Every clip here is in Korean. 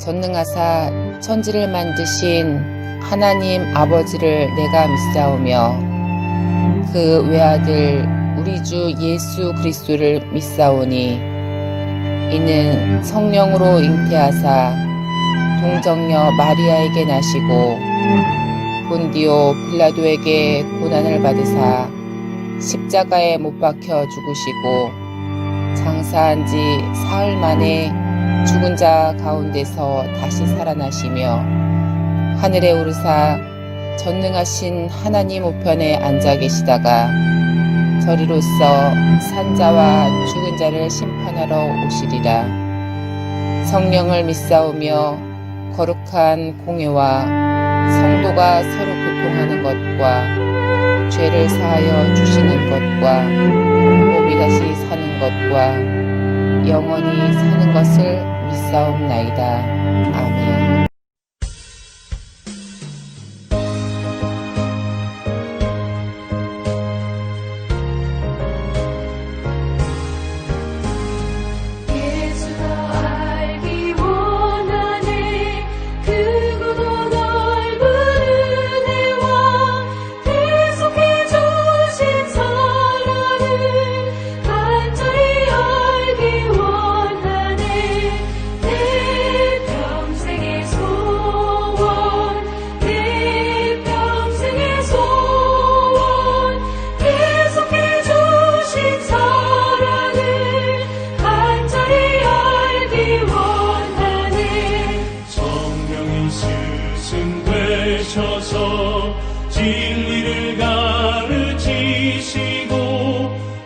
전능하사 천지를 만드신 하나님 아버지를 내가 믿사오며 그 외아들 우리 주 예수 그리스도를 믿사오니 이는 성령으로 잉태하사 동정녀 마리아에게 나시고 본디오 빌라도에게 고난을 받으사 십자가에 못 박혀 죽으시고 장사한 지 사흘 만에 죽은 자 가운데서 다시 살아나시며 하늘에 오르사 전능하신 하나님 우편에 앉아 계시다가 저리로서 산자와 죽은 자를 심판하러 오시리라. 성령을 믿사오며 거룩한 공회와 성도가 서로 교통하는 것과 죄를 사하여 주시는 것과 몸이 다시 사는 것과 영원히 사는 것을 믿사옵나이다. 아멘. 진리를 가르치시고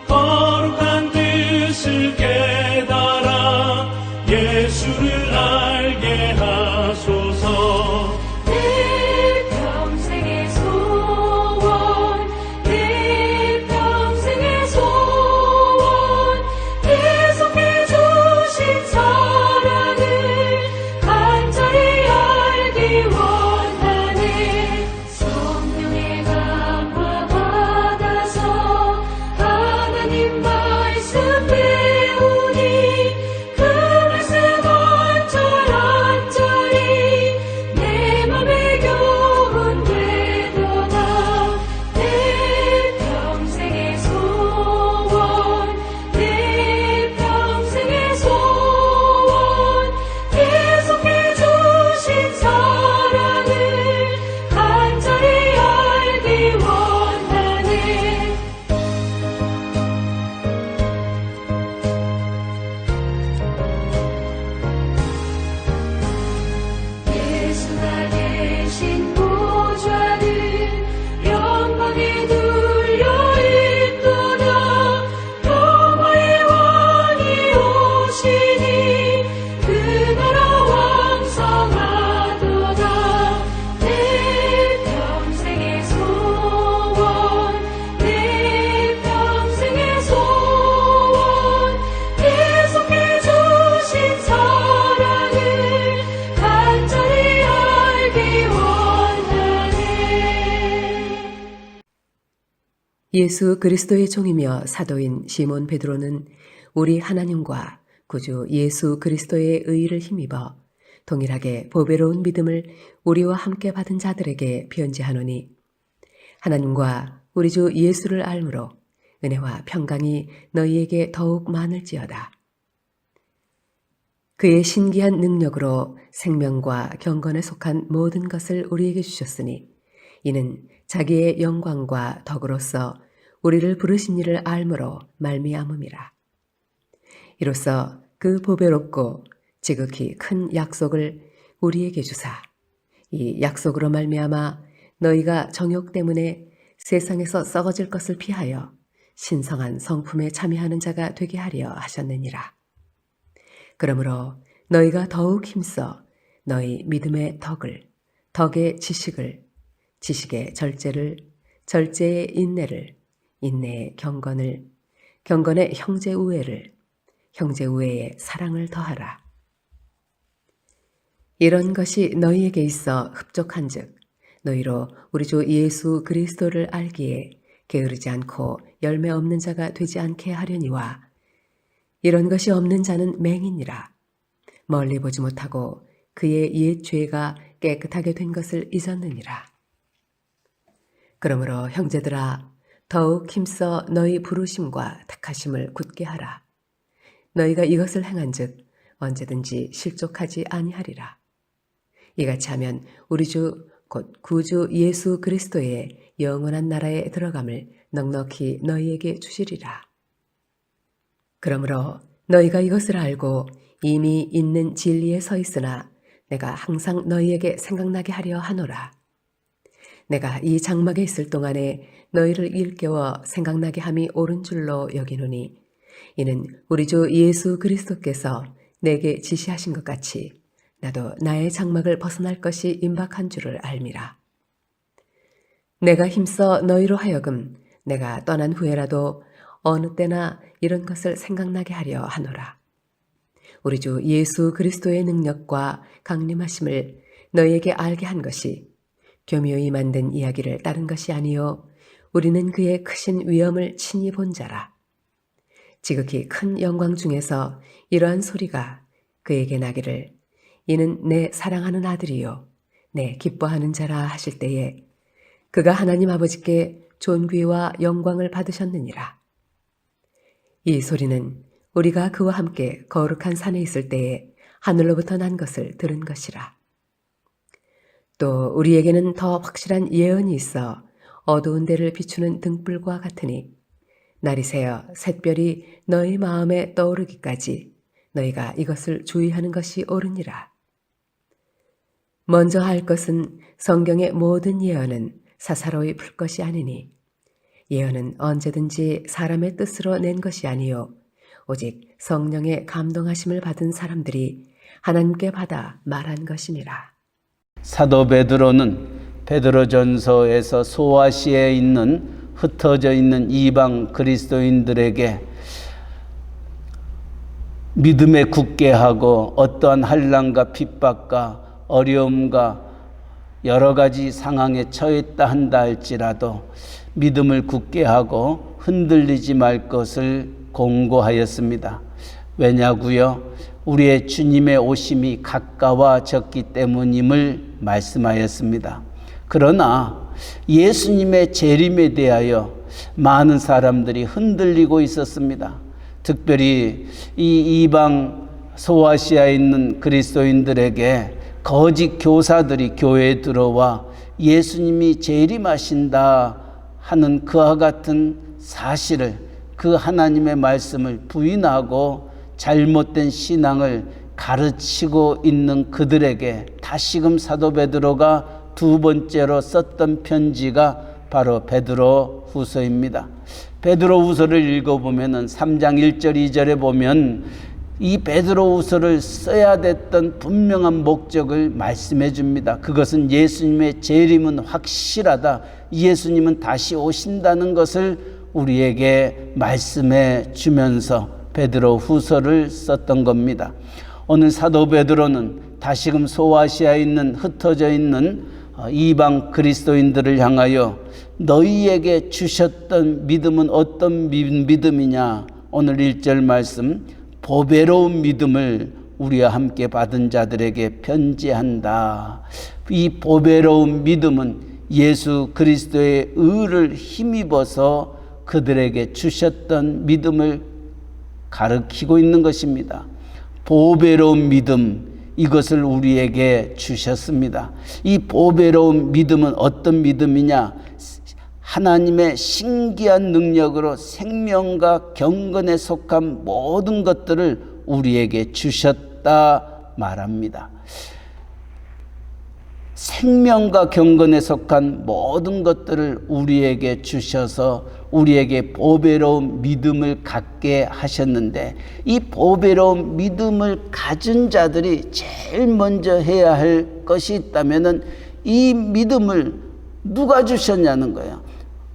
거룩한 뜻을 깨달아 예수를 알게 하소서. 내 평생의 소원, 내 평생의 소원, 계속해 주신 사랑을 간절히 알기 원하네. 성령의 감화 받아서 하나님 말씀 배우니 그 말씀 언저리 내 맘에 교훈되도다. 내 평생의 소원, 내 평생의 소원, 계속해 주신 사랑을 간절히 알기 원하네. 예수가 계신 보좌는 영광에 둘려 있도다. 평화의 왕이 오시니 그 나라 왕성하도다. 내 평생의 소원, 내 평생의 소원, 계속해 주신 사랑을 간절히 알기 원하네. 예수 그리스도의 종이며 사도인 시몬 베드로는 우리 하나님과 구주 예수 그리스도의 의의를 힘입어 동일하게 보배로운 믿음을 우리와 함께 받은 자들에게 편지하노니 하나님과 우리 주 예수를 알므로 은혜와 평강이 너희에게 더욱 많을지어다. 그의 신기한 능력으로 생명과 경건에 속한 모든 것을 우리에게 주셨으니 이는 자기의 영광과 덕으로서 우리를 부르신 이를 알므로 말미암음이라. 이로써 그 보배롭고 지극히 큰 약속을 우리에게 주사 이 약속으로 말미암아 너희가 정욕 때문에 세상에서 썩어질 것을 피하여 신성한 성품에 참여하는 자가 되게 하려 하셨느니라. 그러므로 너희가 더욱 힘써 너희 믿음의 덕을, 덕의 지식을, 지식의 절제를, 절제의 인내를, 인내의 경건을, 경건의 형제 우애를, 형제 우애의 사랑을 더하라. 이런 것이 너희에게 있어 흡족한즉 너희로 우리 주 예수 그리스도를 알기에 게으르지 않고 열매 없는 자가 되지 않게 하려니와 이런 것이 없는 자는 맹인이라 멀리 보지 못하고 그의 옛 죄가 깨끗하게 된 것을 잊었느니라. 그러므로 형제들아, 더욱 힘써 너희 부르심과 택하심을 굳게 하라. 너희가 이것을 행한즉 언제든지 실족하지 아니하리라. 이같이 하면 우리 주 곧 구주 예수 그리스도의 영원한 나라에 들어감을 넉넉히 너희에게 주시리라. 그러므로 너희가 이것을 알고 이미 있는 진리에 서 있으나 내가 항상 너희에게 생각나게 하려 하노라. 내가 이 장막에 있을 동안에 너희를 일깨워 생각나게 함이 옳은 줄로 여기노니 이는 우리 주 예수 그리스도께서 내게 지시하신 것 같이 나도 나의 장막을 벗어날 것이 임박한 줄을 알미라. 내가 힘써 너희로 하여금 내가 떠난 후에라도 어느 때나 이런 것을 생각나게 하려 하노라. 우리 주 예수 그리스도의 능력과 강림하심을 너희에게 알게 한 것이 교묘히 만든 이야기를 따른 것이 아니요 우리는 그의 크신 위엄을 친히 본 자라. 지극히 큰 영광 중에서 이러한 소리가 그에게 나기를 이는 내 사랑하는 아들이요 내 기뻐하는 자라 하실 때에 그가 하나님 아버지께 존귀와 영광을 받으셨느니라. 이 소리는 우리가 그와 함께 거룩한 산에 있을 때에 하늘로부터 난 것을 들은 것이라. 또 우리에게는 더 확실한 예언이 있어 어두운 데를 비추는 등불과 같으니 날이 새어 샛별이 너희 마음에 떠오르기까지 너희가 이것을 주의하는 것이 옳으니라. 먼저 할 것은 성경의 모든 예언은 사사로이 풀 것이 아니니 예언은 언제든지 사람의 뜻으로 낸 것이 아니요 오직 성령의 감동하심을 받은 사람들이 하나님께 받아 말한 것이니라. 사도 베드로는 베드로전서에서 소아시아에 있는 흩어져 있는 이방 그리스도인들에게 믿음에 굳게 하고 어떠한 환난과 핍박과 어려움과 여러 가지 상황에 처했다 한다 할지라도 믿음을 굳게 하고 흔들리지 말 것을 공고하였습니다. 왜냐고요? 우리의 주님의 오심이 가까워졌기 때문임을 말씀하였습니다. 그러나 예수님의 재림에 대하여 많은 사람들이 흔들리고 있었습니다. 특별히 이 이방 소아시아에 있는 그리스도인들에게 거짓 교사들이 교회에 들어와 예수님이 재림하신다 하는 그와 같은 사실을 그 하나님의 말씀을 부인하고 잘못된 신앙을 가르치고 있는 그들에게 다시금 사도 베드로가 두 번째로 썼던 편지가 바로 베드로 후서입니다. 베드로 후서를 읽어보면 3장 1절 2절에 보면 이 베드로 후서를 써야 됐던 분명한 목적을 말씀해 줍니다. 그것은 예수님의 재림은 확실하다. 예수님은 다시 오신다는 것을 우리에게 말씀해 주면서 베드로 후서를 썼던 겁니다. 오늘 사도 베드로는 다시금 소아시아에 있는 흩어져 있는 이방 그리스도인들을 향하여 너희에게 주셨던 믿음은 어떤 믿음이냐? 오늘 1절 말씀 보배로운 믿음을 우리와 함께 받은 자들에게 편지한다. 이 보배로운 믿음은 예수 그리스도의 의를 힘입어서 그들에게 주셨던 믿음을 가르치고 있는 것입니다. 보배로운 믿음, 이것을 우리에게 주셨습니다. 이 보배로운 믿음은 어떤 믿음이냐? 하나님의 신기한 능력으로 생명과 경건에 속한 모든 것들을 우리에게 주셨다 말합니다. 생명과 경건에 속한 모든 것들을 우리에게 주셔서 우리에게 보배로운 믿음을 갖게 하셨는데, 이 보배로운 믿음을 가진 자들이 제일 먼저 해야 할 것이 있다면은 이 믿음을 누가 주셨냐는 거예요.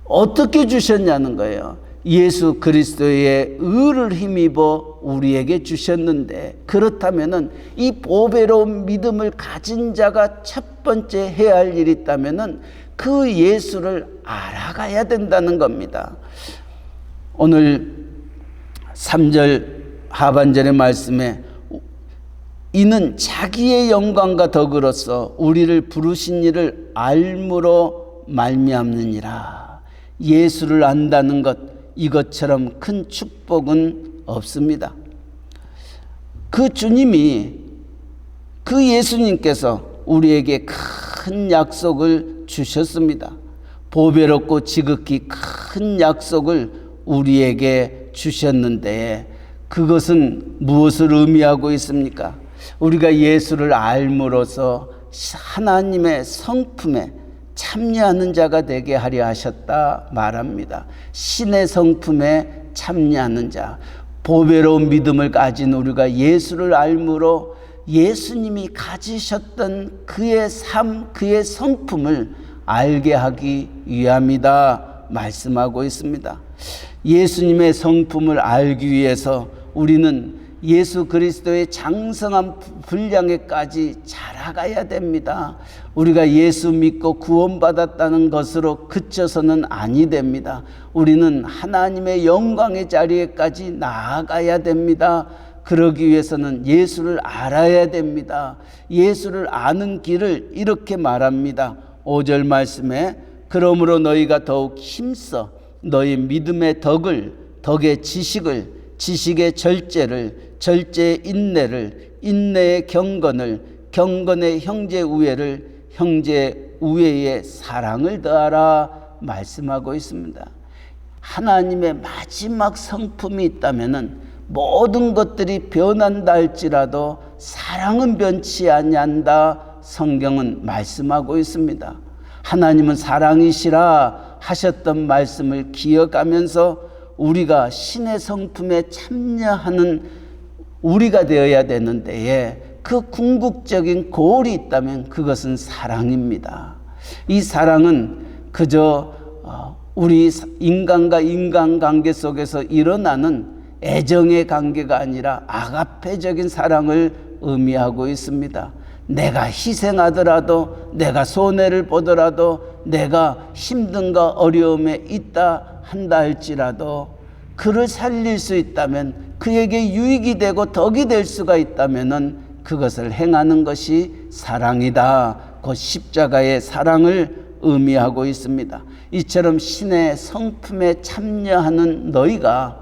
어떻게 주셨냐는 거예요. 예수 그리스도의 의를 힘입어 우리에게 주셨는데, 그렇다면은 이 보배로운 믿음을 가진 자가 첫 번째 해야 할 일이 있다면은 그 예수를 알아가야 된다는 겁니다. 오늘 3절 하반절의 말씀에 이는 자기의 영광과 덕으로서 우리를 부르신 이를 알므로 말미암느니라. 예수를 안다는 것, 이것처럼 큰 축복은 없습니다. 그 주님이, 그 예수님께서 우리에게 큰 약속을 주셨습니다. 보배롭고 지극히 큰 약속을 우리에게 주셨는데 그것은 무엇을 의미하고 있습니까? 우리가 예수를 알므로써 하나님의 성품에 참여하는 자가 되게 하려 하셨다 말합니다. 신의 성품에 참여하는 자, 보배로운 믿음을 가진 우리가 예수를 알므로 예수님이 가지셨던 그의 삶, 그의 성품을 알게 하기 위함이다 말씀하고 있습니다. 예수님의 성품을 알기 위해서 우리는 예수 그리스도의 장성한 분량에까지 자라가야 됩니다. 우리가 예수 믿고 구원받았다는 것으로 그쳐서는 아니 됩니다. 우리는 하나님의 영광의 자리에까지 나아가야 됩니다. 그러기 위해서는 예수를 알아야 됩니다. 예수를 아는 길을 이렇게 말합니다. 5절 말씀에 그러므로 너희가 더욱 힘써 너희 믿음의 덕을, 덕의 지식을, 지식의 절제를, 절제의 인내를, 인내의 경건을, 경건의 형제 우애를, 형제 우애의 사랑을 더하라 말씀하고 있습니다. 하나님의 마지막 성품이 있다면은 모든 것들이 변한다 할지라도 사랑은 변치 아니한다 성경은 말씀하고 있습니다. 하나님은 사랑이시라 하셨던 말씀을 기억하면서 우리가 신의 성품에 참여하는 우리가 되어야 되는데 그 궁극적인 고울이 있다면 그것은 사랑입니다. 이 사랑은 그저 우리 인간과 인간관계 속에서 일어나는 애정의 관계가 아니라 아가페적인 사랑을 의미하고 있습니다. 내가 희생하더라도, 내가 손해를 보더라도, 내가 힘든가 어려움에 있다 한다 할지라도 그를 살릴 수 있다면, 그에게 유익이 되고 덕이 될 수가 있다면 그것을 행하는 것이 사랑이다. 그 십자가의 사랑을 의미하고 있습니다. 이처럼 신의 성품에 참여하는 너희가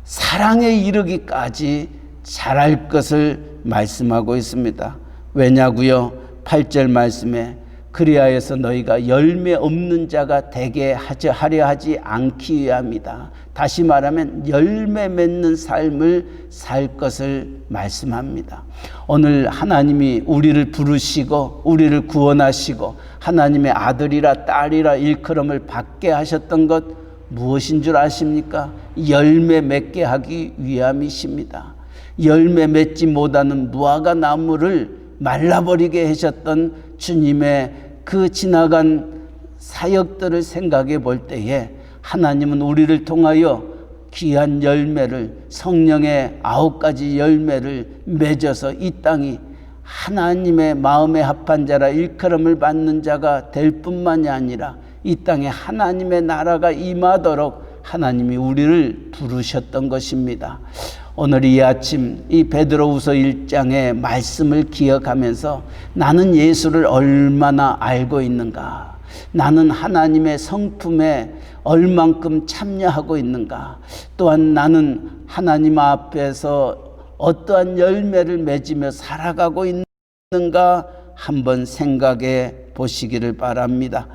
사랑에 이르기까지 잘할 것을 말씀하고 있습니다. 왜냐고요? 8절 말씀에 그리하여서 너희가 열매 없는 자가 되게 하려 하지 않기 위함이다. 다시 말하면 열매 맺는 삶을 살 것을 말씀합니다. 오늘 하나님이 우리를 부르시고 우리를 구원하시고 하나님의 아들이라 딸이라 일컬음을 받게 하셨던 것 무엇인 줄 아십니까? 열매 맺게 하기 위함이십니다. 열매 맺지 못하는 무화과 나무를 말라버리게 하셨던 주님의 그 지나간 사역들을 생각해 볼 때에 하나님은 우리를 통하여 귀한 열매를, 성령의 9가지 열매를 맺어서 이 땅이 하나님의 마음에 합한 자라 일컬음을 받는 자가 될 뿐만이 아니라 이 땅에 하나님의 나라가 임하도록 하나님이 우리를 부르셨던 것입니다. 오늘 이 아침 이 베드로후서 1장의 말씀을 기억하면서 나는 예수를 얼마나 알고 있는가, 나는 하나님의 성품에 얼만큼 참여하고 있는가, 또한 나는 하나님 앞에서 어떠한 열매를 맺으며 살아가고 있는가 한번 생각해 보시기를 바랍니다.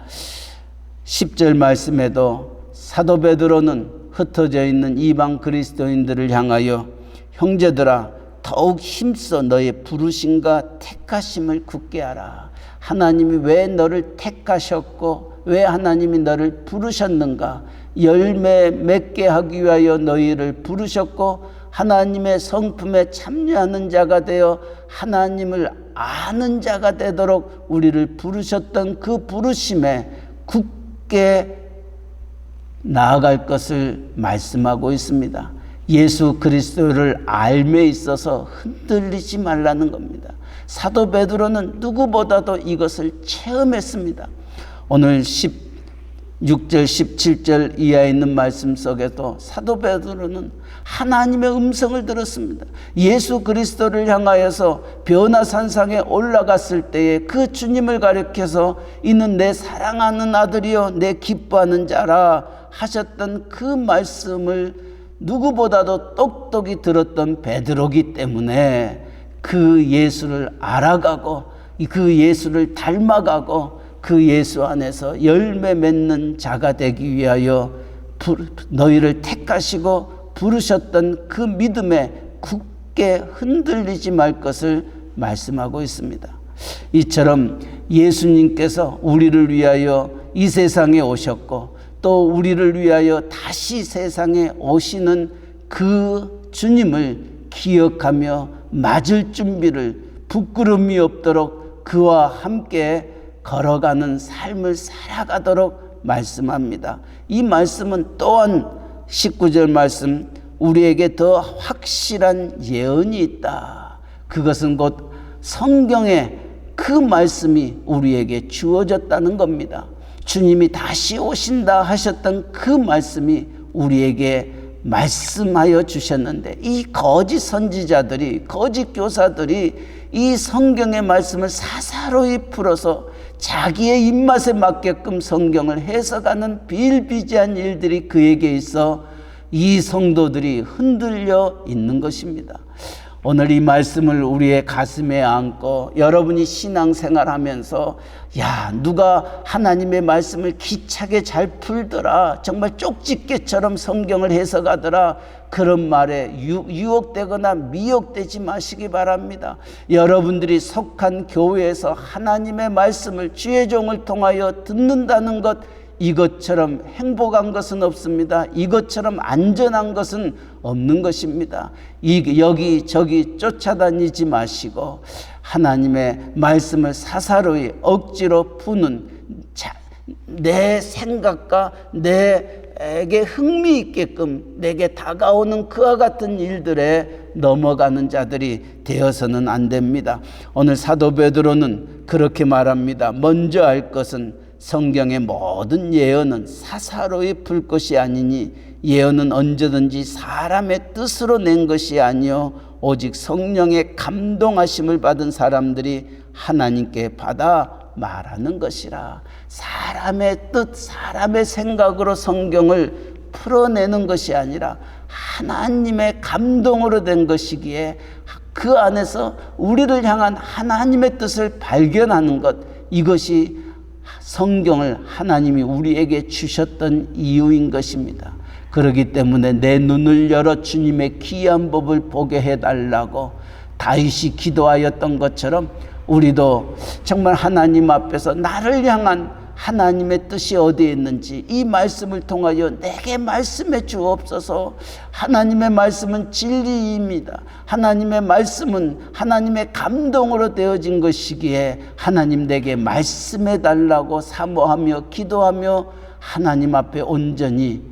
10절 말씀에도 사도 베드로는 흩어져 있는 이방 그리스도인들을 향하여 형제들아 더욱 힘써 너의 부르심과 택하심을 굳게 하라. 하나님이 왜 너를 택하셨고 왜 하나님이 너를 부르셨는가? 열매 맺게 하기 위하여 너희를 부르셨고 하나님의 성품에 참여하는 자가 되어 하나님을 아는 자가 되도록 우리를 부르셨던 그 부르심에 굳게 나아갈 것을 말씀하고 있습니다. 예수 그리스도를 알매 있어서 흔들리지 말라는 겁니다. 사도 베드로는 누구보다도 이것을 체험했습니다. 오늘 6절 17절 이하에 있는 말씀 속에도 사도 베드로는 하나님의 음성을 들었습니다. 예수 그리스도를 향하여서 변화산상에 올라갔을 때에 그 주님을 가리켜서 이는 내 사랑하는 아들이요 내 기뻐하는 자라 하셨던 그 말씀을 누구보다도 똑똑히 들었던 베드로기 때문에 그 예수를 알아가고 그 예수를 닮아가고 그 예수 안에서 열매 맺는 자가 되기 위하여 너희를 택하시고 부르셨던 그 믿음에 굳게 흔들리지 말 것을 말씀하고 있습니다. 이처럼 예수님께서 우리를 위하여 이 세상에 오셨고 또 우리를 위하여 다시 세상에 오시는 그 주님을 기억하며 맞을 준비를 부끄러움이 없도록 그와 함께 걸어가는 삶을 살아가도록 말씀합니다. 이 말씀은 또한 19절 말씀 우리에게 더 확실한 예언이 있다. 그것은 곧 성경에 그 말씀이 우리에게 주어졌다는 겁니다. 주님이 다시 오신다 하셨던 그 말씀이 우리에게 말씀하여 주셨는데 이 거짓 선지자들이 거짓 교사들이 이 성경의 말씀을 사사로이 풀어서 자기의 입맛에 맞게끔 성경을 해석하는 비일비재한 일들이 그에게 있어 이 성도들이 흔들려 있는 것입니다. 오늘 이 말씀을 우리의 가슴에 안고 여러분이 신앙생활하면서 야 누가 하나님의 말씀을 기차게 잘 풀더라 정말 쪽집게처럼 성경을 해석하더라 그런 말에 유혹되거나 미혹되지 마시기 바랍니다. 여러분들이 속한 교회에서 하나님의 말씀을 주의 종을 통하여 듣는다는 것 이것처럼 행복한 것은 없습니다. 이것처럼 안전한 것은 없는 것입니다. 여기저기 쫓아다니지 마시고 하나님의 말씀을 사사로이 억지로 푸는 내 생각과 내게 흥미있게끔 내게 다가오는 그와 같은 일들에 넘어가는 자들이 되어서는 안 됩니다. 오늘 사도 베드로는 그렇게 말합니다. 먼저 알 것은 성경의 모든 예언은 사사로이 풀 것이 아니니 예언은 언제든지 사람의 뜻으로 낸 것이 아니요 오직 성령의 감동하심을 받은 사람들이 하나님께 받아 말하는 것이라. 사람의 뜻, 사람의 생각으로 성경을 풀어내는 것이 아니라 하나님의 감동으로 된 것이기에 그 안에서 우리를 향한 하나님의 뜻을 발견하는 것 이것이 성경을 하나님이 우리에게 주셨던 이유인 것입니다. 그렇기 때문에 내 눈을 열어 주님의 귀한 법을 보게 해달라고 다윗이 기도하였던 것처럼 우리도 정말 하나님 앞에서 나를 향한 하나님의 뜻이 어디에 있는지 이 말씀을 통하여 내게 말씀해 주옵소서. 하나님의 말씀은 진리입니다. 하나님의 말씀은 하나님의 감동으로 되어진 것이기에 하나님 내게 말씀해 달라고 사모하며 기도하며 하나님 앞에 온전히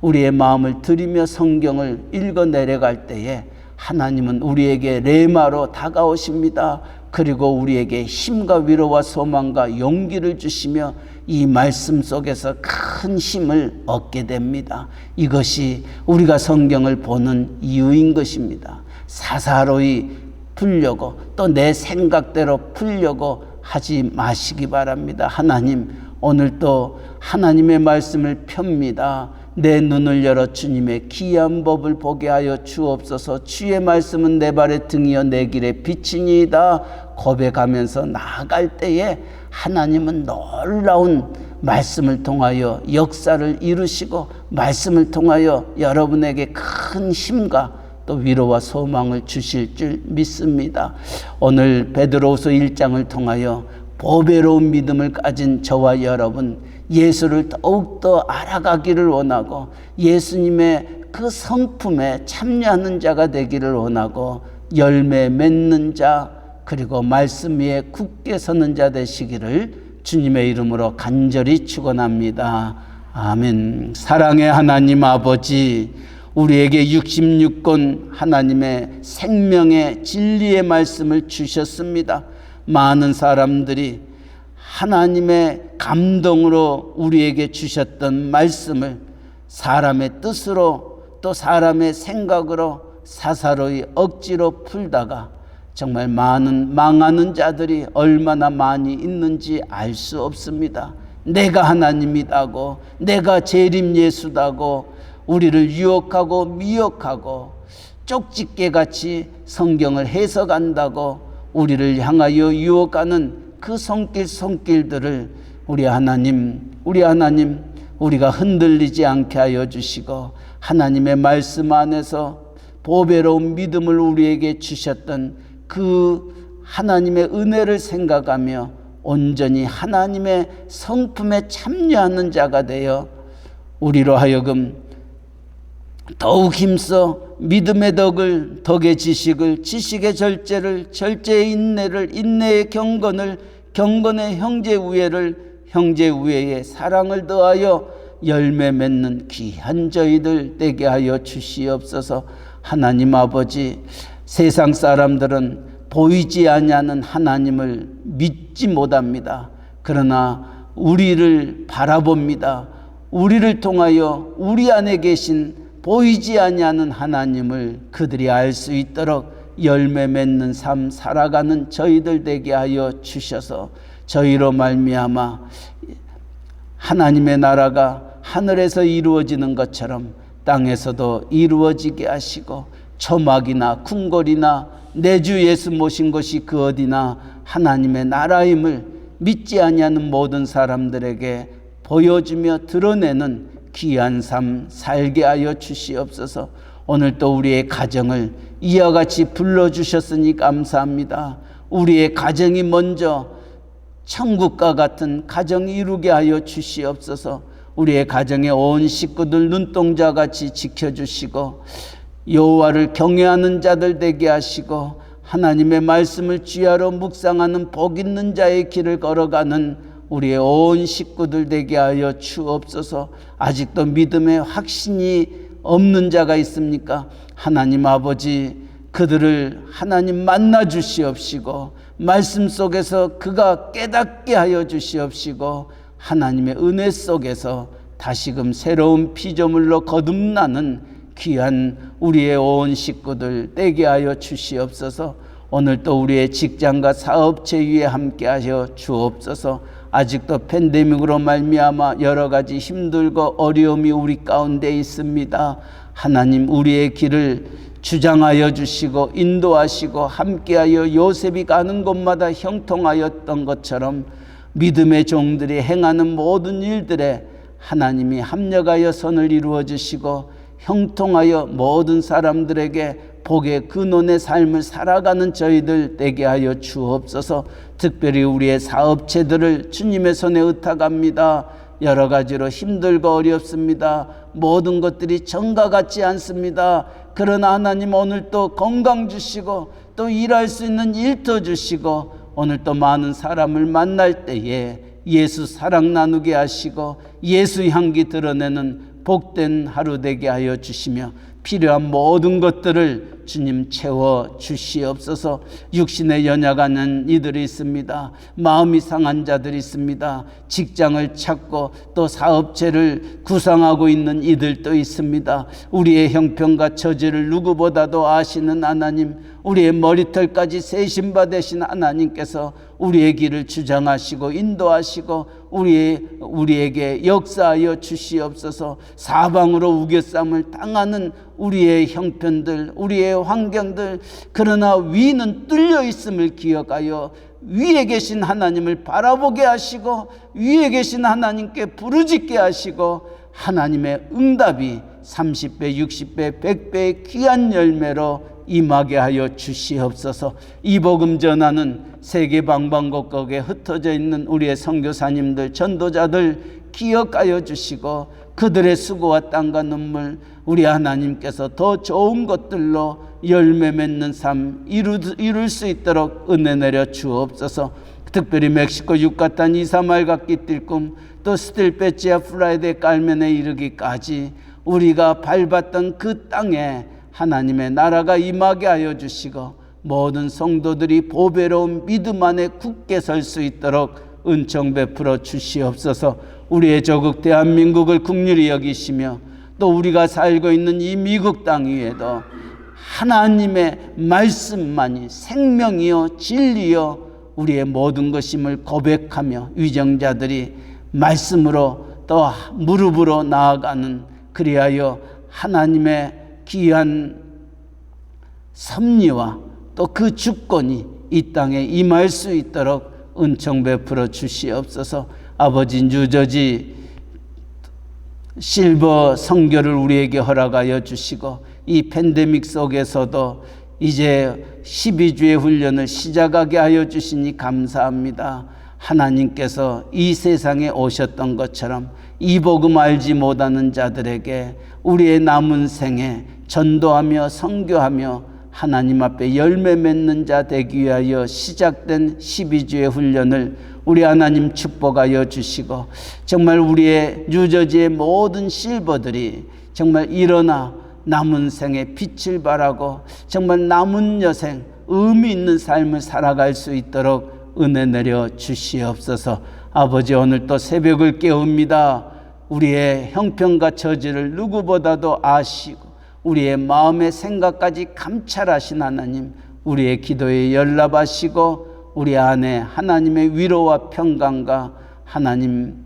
우리의 마음을 들이며 성경을 읽어 내려갈 때에 하나님은 우리에게 레마로 다가오십니다. 그리고 우리에게 힘과 위로와 소망과 용기를 주시며 이 말씀 속에서 큰 힘을 얻게 됩니다. 이것이 우리가 성경을 보는 이유인 것입니다. 사사로이 풀려고 또 내 생각대로 풀려고 하지 마시기 바랍니다. 하나님 오늘 또 하나님의 말씀을 펴니다. 내 눈을 열어 주님의 귀한 법을 보게 하여 주옵소서. 주의 말씀은 내 발의 등이요 내 길의 빛이니이다 고백하면서 나아갈 때에 하나님은 놀라운 말씀을 통하여 역사를 이루시고 말씀을 통하여 여러분에게 큰 힘과 또 위로와 소망을 주실 줄 믿습니다. 오늘 베드로후서 1장을 통하여 보배로운 믿음을 가진 저와 여러분 예수를 더욱더 알아가기를 원하고 예수님의 그 성품에 참여하는 자가 되기를 원하고 열매 맺는 자 그리고 말씀 위에 굳게 서는 자 되시기를 주님의 이름으로 간절히 축원합니다. 아멘. 사랑의 하나님 아버지 우리에게 66권 하나님의 생명의 진리의 말씀을 주셨습니다. 많은 사람들이 하나님의 감동으로 우리에게 주셨던 말씀을 사람의 뜻으로 또 사람의 생각으로 사사로이 억지로 풀다가 정말 많은 망하는 자들이 얼마나 많이 있는지 알 수 없습니다. 내가 하나님이다고, 내가 재림 예수다고 우리를 유혹하고 미혹하고 쪽집게같이 성경을 해석한다고 우리를 향하여 유혹하는 그 손길들을 우리 하나님 우리가 흔들리지 않게 하여 주시고 하나님의 말씀 안에서 보배로운 믿음을 우리에게 주셨던 그 하나님의 은혜를 생각하며 온전히 하나님의 성품에 참여하는 자가 되어 우리로 하여금 더욱 힘써 믿음의 덕의 지식을, 지식의 절제를, 절제의 인내를, 인내의 경건을, 경건의 형제 우애를, 형제 우애의 사랑을 더하여 열매 맺는 귀한 저희들 되게 하여 주시옵소서. 하나님 아버지, 세상 사람들은 보이지 아니하는 하나님을 믿지 못합니다. 그러나 우리를 바라봅니다. 우리를 통하여 우리 안에 계신 보이지 아니하는 하나님을 그들이 알 수 있도록 열매 맺는 삶 살아가는 저희들 되게 하여 주셔서 저희로 말미암아 하나님의 나라가 하늘에서 이루어지는 것처럼 땅에서도 이루어지게 하시고 초막이나 궁궐이나 내 주 예수 모신 것이 그 어디나 하나님의 나라임을 믿지 아니하는 모든 사람들에게 보여주며 드러내는 귀한 삶 살게 하여 주시옵소서. 오늘 또 우리의 가정을 이와 같이 불러주셨으니 감사합니다. 우리의 가정이 먼저 천국과 같은 가정 이루게 하여 주시옵소서. 우리의 가정의 온 식구들 눈동자같이 지켜주시고 여호와를 경외하는 자들 되게 하시고 하나님의 말씀을 주야로 묵상하는 복 있는 자의 길을 걸어가는 우리의 온 식구들 되게 하여 주옵소서. 아직도 믿음에 확신이 없는 자가 있습니까? 하나님 아버지, 그들을 하나님 만나 주시옵시고 말씀 속에서 그가 깨닫게 하여 주시옵시고 하나님의 은혜 속에서 다시금 새로운 피조물로 거듭나는 귀한 우리의 온 식구들 되게 하여 주시옵소서. 오늘 또 우리의 직장과 사업체 위에 함께 하여 주옵소서. 아직도 팬데믹으로 말미암아 여러 가지 힘들고 어려움이 우리 가운데 있습니다. 하나님 우리의 길을 주장하여 주시고 인도하시고 함께하여 요셉이 가는 곳마다 형통하였던 것처럼 믿음의 종들이 행하는 모든 일들에 하나님이 합력하여 선을 이루어 주시고 형통하여 모든 사람들에게 복의 근원의 삶을 살아가는 저희들 되게 하여 주옵소서. 특별히 우리의 사업체들을 주님의 손에 의탁합니다. 여러 가지로 힘들고 어렵습니다. 모든 것들이 전과 같지 않습니다. 그러나 하나님 오늘 또 건강 주시고 또 일할 수 있는 일터 주시고 오늘 또 많은 사람을 만날 때에 예수 사랑 나누게 하시고 예수 향기 드러내는 복된 하루 되게 하여 주시며 필요한 모든 것들을 주님 채워 주시옵소서. 육신에 연약하는 이들이 있습니다. 마음이 상한 자들이 있습니다. 직장을 찾고 또 사업체를 구상하고 있는 이들도 있습니다. 우리의 형편과 처지를 누구보다도 아시는 하나님, 우리의 머리털까지 세신바 되신 하나님께서 우리의 길을 주장하시고 인도하시고 우리에게 역사하여 주시옵소서. 사방으로 우겨쌈을 당하는 우리의 형편들, 우리의 환경들, 그러나 위는 뚫려 있음을 기억하여 위에 계신 하나님을 바라보게 하시고 위에 계신 하나님께 부르짖게 하시고 하나님의 응답이 30배, 60배, 100배의 귀한 열매로 임하게 하여 주시옵소서. 이 복음 전하는 세계 방방곡곡에 흩어져 있는 우리의 선교사님들, 전도자들 기억하여 주시고 그들의 수고와 땀과 눈물 우리 하나님께서 더 좋은 것들로 열매 맺는 삶 이룰 수 있도록 은혜 내려 주옵소서. 특별히 멕시코 유카탄 이사말 각기 뛸 꿈, 또 스틸페치아 플라이데 깔멘에 이르기까지 우리가 밟았던 그 땅에 하나님의 나라가 임하게 하여 주시고 모든 성도들이 보배로운 믿음 안에 굳게 설 수 있도록 은총 베풀어 주시옵소서. 우리의 조국 대한민국을 긍휼히 여기시며 또 우리가 살고 있는 이 미국 땅 위에도 하나님의 말씀만이 생명이요 진리요 우리의 모든 것임을 고백하며 위정자들이 말씀으로 또 무릎으로 나아가는, 그리하여 하나님의 귀한 섭리와 또 그 주권이 이 땅에 임할 수 있도록 은총 베풀어 주시옵소서. 아버지, 뉴저지 실버 선교를 우리에게 허락하여 주시고 이 팬데믹 속에서도 이제 12주의 훈련을 시작하게 하여 주시니 감사합니다. 하나님께서 이 세상에 오셨던 것처럼 이 복음 알지 못하는 자들에게 우리의 남은 생에 전도하며 선교하며 하나님 앞에 열매 맺는 자 되기 위하여 시작된 12주의 훈련을 우리 하나님 축복하여 주시고, 정말 우리의 뉴저지의 모든 실버들이 정말 일어나 남은 생에 빛을 발하고 정말 남은 여생 의미 있는 삶을 살아갈 수 있도록 은혜 내려 주시옵소서. 아버지, 오늘 또 새벽을 깨웁니다. 우리의 형편과 처지를 누구보다도 아시고 우리의 마음의 생각까지 감찰하신 하나님, 우리의 기도에 연락하시고 우리 안에 하나님의 위로와 평강과 하나님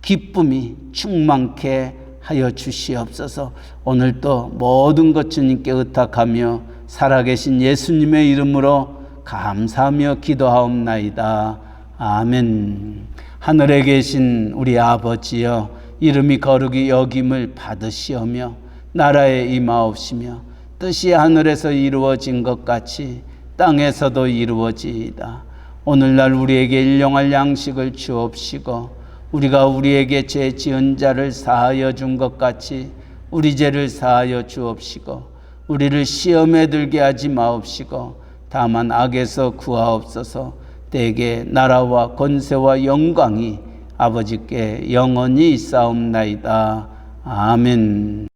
기쁨이 충만케 하여 주시옵소서. 오늘도 모든 것 주님께 의탁하며 살아계신 예수님의 이름으로 감사하며 기도하옵나이다. 아멘. 하늘에 계신 우리 아버지여, 이름이 거룩히 여김을 받으시오며 나라에 임하옵시며 뜻이 하늘에서 이루어진 것 같이 땅에서도 이루어지이다. 오늘날 우리에게 일용할 양식을 주옵시고 우리가 우리에게 죄 지은 자를 사하여 준 것 같이 우리 죄를 사하여 주옵시고 우리를 시험에 들게 하지 마옵시고 다만 악에서 구하옵소서. 대개 나라와 권세와 영광이 아버지께 영원히 있사옵나이다. 아멘.